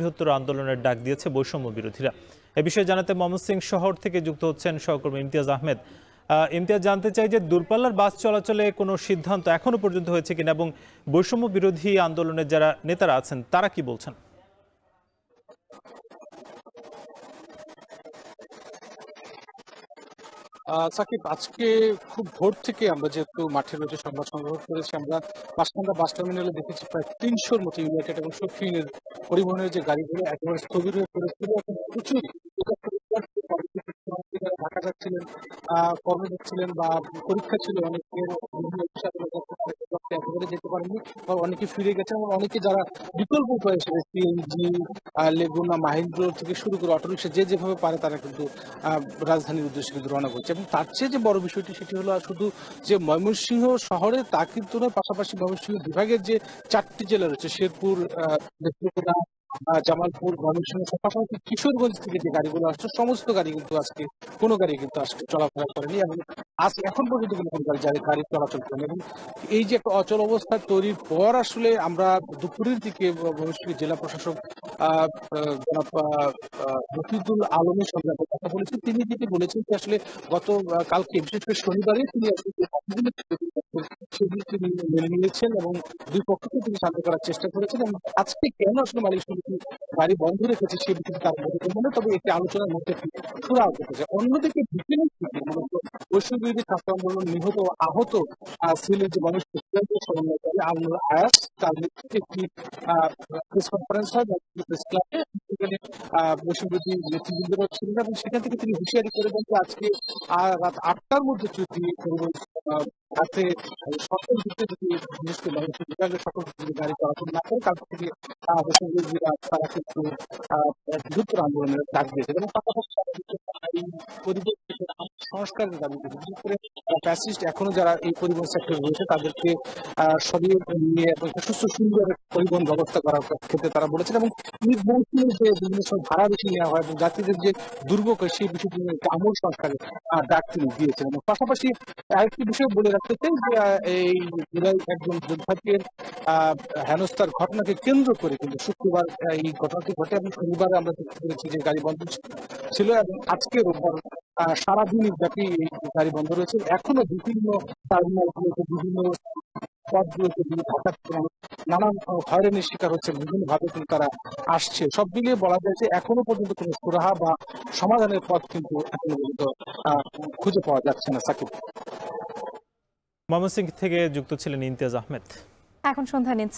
বৃহত্তর আন্দোলনের ডাক দিয়েছে বৈষম্য বিরোধীরা। এ বিষয়ে জানাতে ময়মনসিংহ শহর থেকে যুক্ত হচ্ছেন সহকর্মী ইমতিয়াজ আহমেদ। ইমতিয়াজ, জানতে চাই যে দূরপাল্লার বাস চলাচলে কোনো সিদ্ধান্ত এখনো পর্যন্ত হয়েছে কিনা এবং বৈষম্য বিরোধী আন্দোলনের যারা নেতারা আছেন তারা কি বলছেন? সাকিব, আজকে খুব ভোর থেকে আমরা যেহেতু মাঠে রয়েছে সংবাদ সংগ্রহ করেছি, আমরা বাসখান্ডা বাস টার্মিনালে দেখেছি প্রায় ৩০০-র মতো ইউনাইটেড এবং শফিনের পরিবহনের যে গাড়িগুলো একেবারে স্থবির হয়ে পড়েছিল এবং প্রচুর ঢাকা যাচ্ছিলেন, কর্মে যাচ্ছিলেন বা পরীক্ষা ছিল অনেকের, একেবারে যেতে পারেননি বা অনেকে ফিরে গেছেন এবং অনেকে যারা বিকল্প উপায়ে সিএনজি, লেগুনা, মাহিন্দ্র থেকে শুরু করে অটোরিক্সা যে যেভাবে পারে তারা কিন্তু রাজধানীর উদ্দেশ্যে কিন্তু রওনা করছে। এবং তার চেয়ে যে বড় বিষয়টি সেটি হলো শুধু যে ময়মনসিংহ শহরে তা কিন্তু নয়, পাশাপাশি ময়মনসিংহ বিভাগের যে 4টি জেলা রয়েছে শেরপুর, নেত্রকোনা, জামালপুর, ময়মনসিংহ, পাশাপাশি কিশোরগঞ্জ থেকে যে গাড়িগুলো আসছে সমস্ত গাড়ি কিন্তু আজকে কোনো গাড়ি কিন্তু আজকে চলাফেরা করেনি এবং আজ এখন পর্যন্ত কিন্তু কোনো গাড়ি চলাচল করেনি। এবং এই যে একটা অচল অবস্থা তৈরির পর আসলে আমরা দুপুরের দিকে ময়মনসিংহ জেলা প্রশাসক জনাব মফিজুল আলমের সঙ্গে কথা বলেছেন। তিনি যেটি বলেছেন যে আসলে গত কালকে বিশেষ করে শনিবারে তিনি সেগুলি তিনি মেনে নিয়েছেন এবং দুই পক্ষকে তিনি শান্ত করার চেষ্টা করেছেন এবং আজকে কেন আসলে মালিক সমিতি গাড়ি বন্ধ রেখেছে সে বিষয়ে তার মনে, তবে একটি আলোচনার মধ্যে সুরাও করতেছে। অন্যদিকে বিকেলের দিকে মূলত বৈষম্য বিরোধী ছাত্র আন্দোলন নিহত আহত সিলেট যে মানুষ সমন্বয়কারী আলনুর আয়াস তার নেতৃত্বে একটি প্রেস কনফারেন্স হয় প্রেস ক্লাবে, সেখানে বৈষম্য বিরোধী নেতৃবৃন্দরা ছিলেন এবং সেখান থেকে তিনি হুঁশিয়ারি করে দেন যে আজকে রাত 8টার মধ্যে যদি রাতে সকল দিকে যদি বিশেষ করে বাংলাদেশের বিভাগের সকল দিকে গাড়ি চলাচল না করে তারপর থেকে বৈষম্য বিরোধীরা তারা কিন্তু বৃহত্তর আন্দোলনের ডাক দিয়েছে এবং পাশাপাশি পরিবেশ সংস্কারের দাবি করেছে। বিশেষ করে ফ্যাসিস্ট এখনো যারা এই পরিবহন সেক্টরে রয়েছে তাদেরকে সরিয়ে নিয়ে সুস্থ সুন্দর পরিবহন ব্যবস্থা করার ক্ষেত্রে তারা বলেছেন এবং নিজ মৌসুমে যে বিভিন্ন সময় ভাড়া বেশি নেওয়া হয় এবং যাত্রীদের যে দুর্ভোগ হয় সেই বিষয়টি নিয়ে একটা আমূল সংস্কারের ডাক তিনি দিয়েছেন। এবং পাশাপাশি আরেকটি বিষয় বলে রাখতে চাই যে এই জুলাই একজন যোদ্ধাকে হেনস্থার ঘটনাকে কেন্দ্র করে কিন্তু শুক্রবার এই ঘটনাটি ঘটে এবং শনিবার আমরা দেখতে পেরেছি যে গাড়ি বন্ধ ছিল এবং আজকে রোববার সারাদিন ব্যাপী এই গাড়ি বন্ধ রয়েছে। এখনো বিভিন্ন টার্মিনালগুলোতে বিভিন্ন পথগুলোতে ঢাকা নানান হয়রানির শিকার হচ্ছে, বিভিন্ন ভাবে কিন্তু তারা আসছে। সব মিলিয়ে বলা যায় যে এখনো পর্যন্ত কোনো সুরাহা বা সমাধানের পথ কিন্তু এখনো পর্যন্ত খুঁজে পাওয়া যাচ্ছে না। সাকিব, ময়মনসিংহ থেকে যুক্ত ছিলেন ইমতিয়াজ আহমেদ। এখন সন্ধ্যা